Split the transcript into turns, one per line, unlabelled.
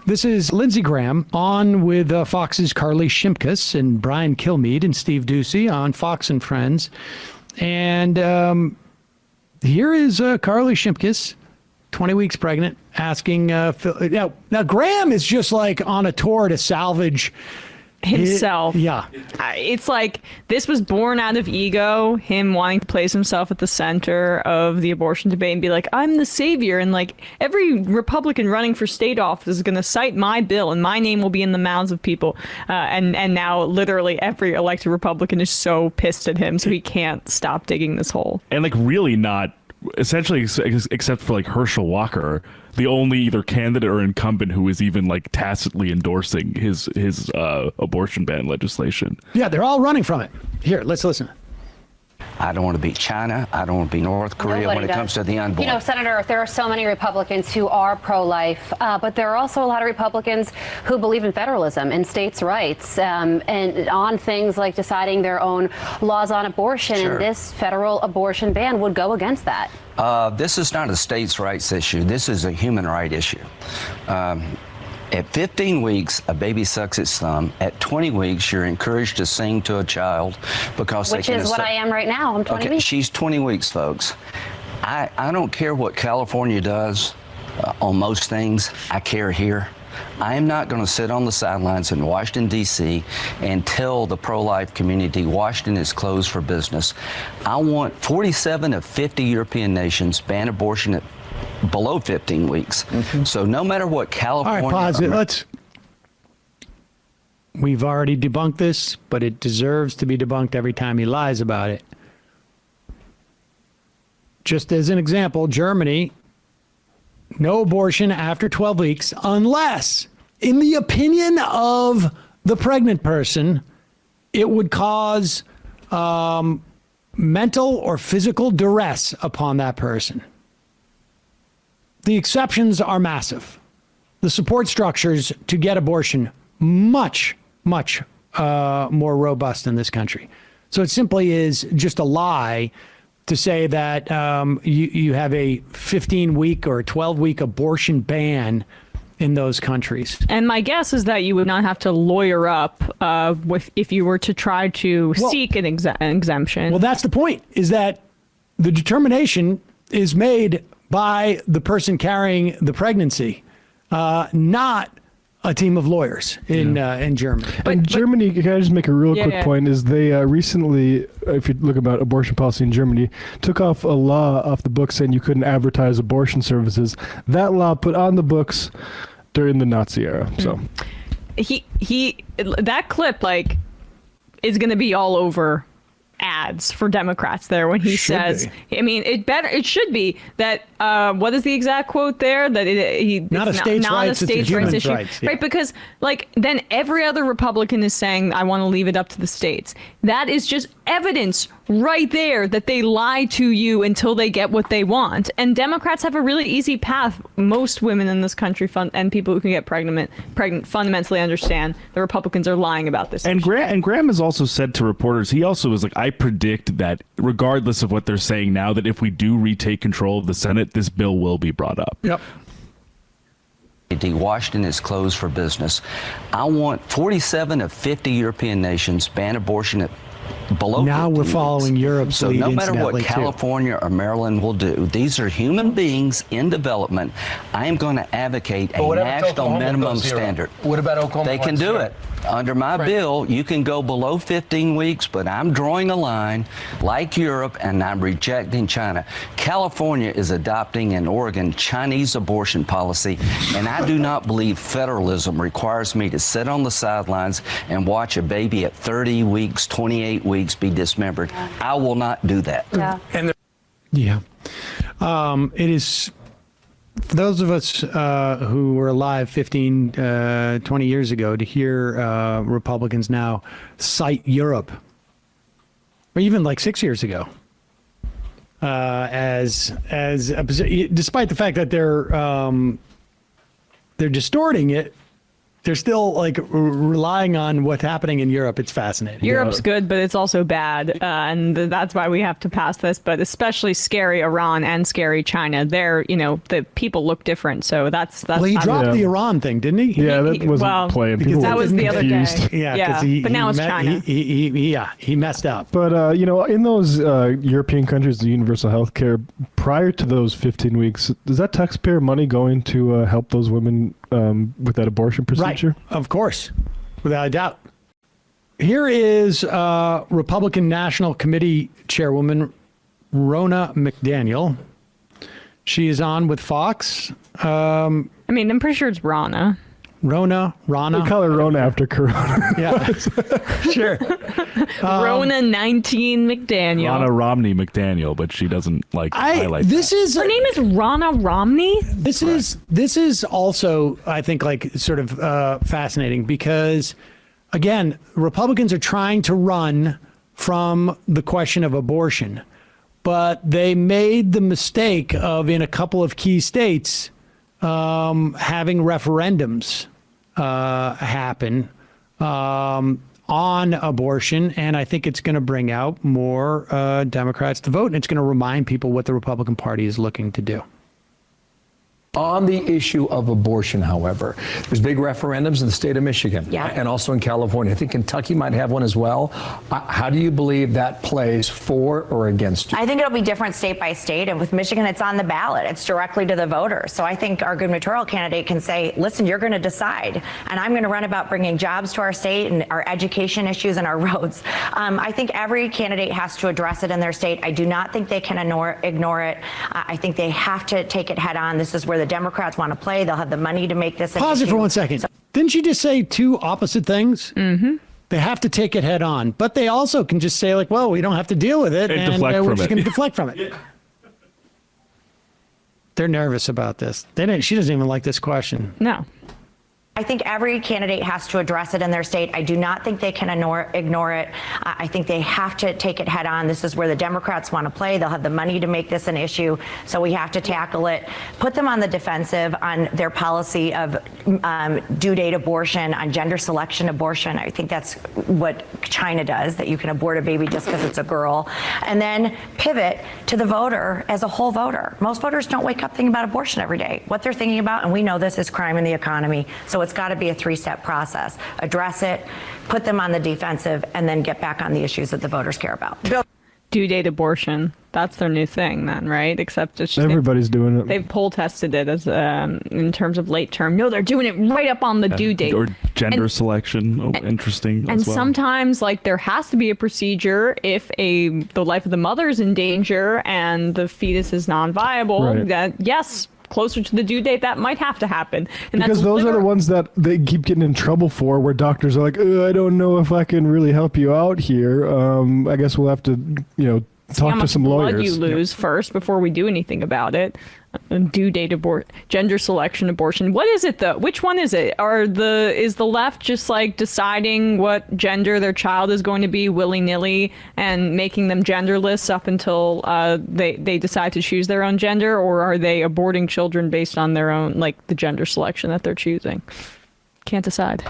This is Lindsey Graham on with Fox's Carly Shimkus and Brian Kilmeade and Steve Ducey on Fox and Friends. And here is Carly Shimkus, 20 weeks pregnant, asking Phil. Now, Graham is just like on a tour to salvage
himself.
Yeah.
It's like this was born out of ego, him wanting to place himself at the center of the abortion debate and be like, I'm the savior. And like every Republican running for state office is going to cite my bill and my name will be in the mouths of people. And now literally every elected Republican is so pissed at him. So he can't stop digging this hole.
And like really not essentially except for like Herschel Walker, the only either candidate or incumbent who is even like tacitly endorsing his abortion ban legislation.
Yeah, they're all running from it. Here, let's listen.
I don't want to be China. I don't want to be North Korea when it comes to the unborn.
You know, Senator, there are so many Republicans who are pro-life, but there are also a lot of Republicans who believe in federalism and states' rights and on things like deciding their own laws on abortion.
Sure.
And this federal abortion ban would go against that.
This is not a states' rights issue. This is a human right issue. At 15 weeks, a baby sucks its thumb. At 20 weeks, you're encouraged to sing to a child because
Which is what I am right now. I'm 20 weeks.
She's 20 weeks, folks. I don't care what California does on most things. I care here. I am not going to sit on the sidelines in Washington, D.C. and tell the pro-life community Washington is closed for business. I want 47 of 50 European nations ban abortion at below 15 weeks. Mm-hmm. So no matter what California...
All right, pause it. We've already debunked this, but it deserves to be debunked every time he lies about it. Just as an example, Germany, no abortion after 12 weeks unless, in the opinion of the pregnant person, it would cause mental or physical duress upon that person. The exceptions are massive. The support structures to get abortion much more robust in this country. So it simply is just a lie to say that you have a 15-week or 12-week abortion ban in those countries.
And my guess is that you would not have to lawyer up if you were to try to seek an exemption.
Well, that's the point, is that the determination is made by the person carrying the pregnancy, not a team of lawyers in Germany.
And Germany, can I just make a real quick point, is they recently, if you look about abortion policy in Germany, took off a law off the books saying you couldn't advertise abortion services. That law put on the books during the Nazi era. So
that clip like is going to be all over ads for Democrats there when he says, I mean, it should be that, what is the exact quote there? That
not a states' rights issue. Rights, yeah.
Right? Because like then every other Republican is saying, I want to leave it up to the states. That is just evidence right there that they lie to you until they get what they want. And Democrats have a really easy path. Most women in this country and people who can get pregnant fundamentally understand the Republicans are lying about this.
And Graham has also said to reporters, he also was like, I predict that regardless of what they're saying now, that if we do retake control of the Senate, this bill will be brought up.
Yep.
Washington is closed for business. I want 47 of 50 European nations ban abortion at below. Now
we're following Europe's
so
lead,
no matter what
too.
California or Maryland will do, these are human beings in development. I am going to advocate a national minimum standard.
What about Oklahoma?
They can do it. Under my bill, you can go below 15 weeks, but I'm drawing a line like Europe, and I'm rejecting China. California is adopting an Oregon Chinese abortion policy, and I do not believe federalism requires me to sit on the sidelines and watch a baby at 30 weeks, 28 weeks be dismembered. I will not do that.
Yeah. It is... For those of us who were alive 15, 20 years ago, to hear Republicans now cite Europe, or even like 6 years ago, as despite the fact that they're distorting it, They're still like relying on what's happening in Europe. It's fascinating.
Europe's good, but it's also bad, and that's why we have to pass this. But especially scary Iran and scary China. They're, the people look different, so that's.
Well, he dropped the Iran thing, didn't he?
Yeah, that wasn't playing.
Because
that was the other day.
Yeah,
but now it's China.
He messed up.
But in those European countries, the universal health care prior to those 15 weeks, is that taxpayer money going to help those women with that abortion procedure?
Right, of course, without a doubt. Here is Republican National Committee Chairwoman Rona McDaniel. She is on with Fox.
I'm pretty sure it's Rona.
Rona.
We call her Rona after Corona.
Yeah, sure.
Rona 19 McDaniel.
Rona Romney McDaniel, but she doesn't highlight that.
Her name is Rona Romney?
This is also, I think, like sort of fascinating because, again, Republicans are trying to run from the question of abortion, but they made the mistake of, in a couple of key states, having referendums happen on abortion, and I think it's going to bring out more Democrats to vote, and it's going to remind people what the Republican Party is looking to do.
On the issue of abortion, however, there's big referendums in the state of Michigan and also in California. I think Kentucky might have one as well. How do you believe that plays for or against you?
I think it'll be different state by state. And with Michigan, it's on the ballot. It's directly to the voters. So I think our gubernatorial candidate can say, listen, you're going to decide. And I'm going to run about bringing jobs to our state and our education issues and our roads. I think every candidate has to address it in their state. I do not think they can ignore it. I think they have to take it head on. This is where the Democrats want to play. They'll have the money to make this.
Pause it for 1 second. Didn't you just say two opposite things? Mm-hmm. They have to take it head on, but they also can just say, like, well, we don't have to deal with it, and we're just going to deflect from it. Yeah. They're nervous about this. She doesn't even like this question.
No.
I think every candidate has to address it in their state. I do not think they can ignore it. I think they have to take it head on. This is where the Democrats want to play. They'll have the money to make this an issue. So we have to tackle it, put them on the defensive on their policy of due date abortion, on gender selection abortion. I think that's what China does, that you can abort a baby just because it's a girl. And then pivot to the voter as a whole voter. Most voters don't wake up thinking about abortion every day. What they're thinking about, and we know this, is crime in the economy. So it's got to be a three-step process. Address it, put them on the defensive, and then get back on the issues that the voters care about.
Due date abortion. That's their new thing then, right? Except it's just
everybody's doing it.
They've poll tested it as in terms of late term. No, they're doing it right up on the due date.
Or gender selection. Interesting.
And
as well.
sometimes, there has to be a procedure if the life of the mother is in danger and the fetus is non-viable.
Right.
That yes, closer to the due date, that might have to happen. And
because those are the ones that they keep getting in trouble for, where doctors are like, I don't know if I can really help you out here. I guess we'll have to, talk to some lawyers.
Blood you lose first before we do anything about it. Due date gender selection abortion. What is it though? Which one is it? Is the left just deciding what gender their child is going to be willy-nilly and making them genderless up until they decide to choose their own gender, or are they aborting children based on their own the gender selection that they're choosing? Can't decide.